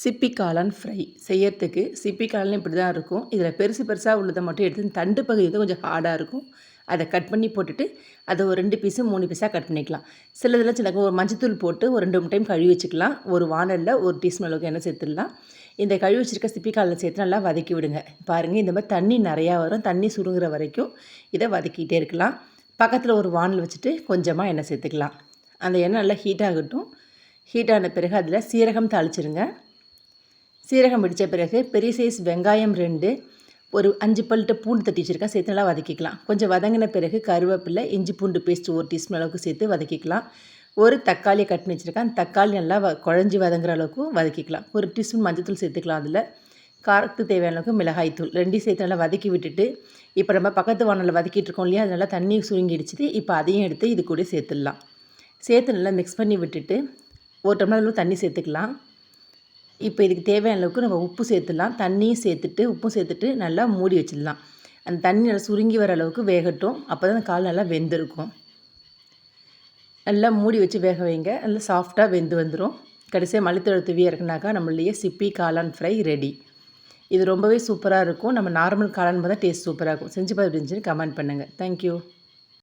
சிப்பி காளான் ஃப்ரை செய்யறதுக்கு சிப்பி காளான் இப்படி தான் இருக்கும். இதில் பெருசு பெருசாக உள்ளதை மட்டும் எடுத்து தண்டு பகுதி வந்து கொஞ்சம் ஹார்டாக இருக்கும். அதை கட் பண்ணி போட்டுட்டு அதை ஒரு 2 பீஸு 3 பீஸாக கட் பண்ணிக்கலாம். சிலதெல்லாம் சின்ன ஒரு மஞ்சத்தூள் போட்டு ஒரு 2 3 டைம் கழுவி வச்சுக்கலாம். ஒரு வானலில் 1 டீஸ்பூன் அளவுக்கு எண்ணெய் சேர்த்துடலாம். இந்த கழுவி வச்சுருக்க சிப்பி காளான் சேர்த்து நல்லா வதக்கி விடுங்க. பாருங்கள், இந்த மாதிரி தண்ணி நிறையா வரும். தண்ணி சுருங்குற வரைக்கும் இதை வதக்கிட்டே இருக்கலாம். பக்கத்தில் ஒரு வானல் வச்சுட்டு கொஞ்சமாக எண்ணெய் சேர்த்துக்கலாம். அந்த எண்ணெய் நல்லா ஹீட் ஆகட்டும். ஹீட் ஆன பிறகு அதில் சீரகம் தாளிச்சிருங்க. சீரகம் பிடித்த பிறகு பெரிய சைஸ் வெங்காயம் 2, ஒரு 5 பல்ட்டு பூண்டு தட்டி வச்சுருக்கேன், சேர்த்து நல்லா வதக்கிக்கலாம். கொஞ்சம் வதங்கின பிறகு கருவேப்பிலை, இஞ்சி பூண்டு பேஸ்ட் 1 டீஸ்பூன் அளவுக்கு சேர்த்து வதக்கிக்கலாம். ஒரு தக்காளியை கட் பண்ணி வச்சுருக்கேன். அந்த தக்காளி நல்லா குழஞ்சி வதங்குற அளவுக்கு வதக்கிக்கலாம். ஒரு டீஸ்பூன் மஞ்சத்தூள் சேர்த்துக்கலாம். அதில் காரத்துக்கு தேவையான அளவுக்கு மிளகாய்த்தூள் 2 சேர்த்து நல்லா வதக்கி விட்டுட்டு, இப்போ நம்ம பக்கத்து வானலில் வதக்கிட்டு இருக்கோம் இல்லையா, அது நல்லா தண்ணி சுருங்கிடுச்சு. இப்போ அதையும் எடுத்து இது கூட சேர்த்துடலாம். சேர்த்து நல்லா மிக்ஸ் பண்ணி விட்டுட்டு 1 டம்ளர் அளவு தண்ணி சேர்த்துக்கலாம். இப்போ இதுக்கு தேவையான அளவுக்கு நம்ம உப்பு சேர்த்துடலாம். தண்ணியும் சேர்த்துட்டு உப்பும் சேர்த்துட்டு நல்லா மூடி வச்சிடலாம். அந்த தண்ணி நல்லா சுருங்கி வர அளவுக்கு வேகட்டும். அப்போ தான் அந்த கால் நல்லா வெந்திருக்கும். நல்லா மூடி வச்சு வேக வைங்க. நல்லா சாஃப்டாக வெந்து வந்துடும். கடைசியாக மல்லித்தழை தூவி இறக்குனாக்கா நம்மளுடைய சிப்பி காளான் ஃப்ரை ரெடி. இது ரொம்பவே சூப்பராக இருக்கும். நம்ம நார்மல் காளான் பார்த்தா டேஸ்ட் சூப்பராக இருக்கும். செஞ்சு பார்த்துட்டு இருந்துச்சுன்னு கமெண்ட் பண்ணுங்கள். தேங்க்யூ.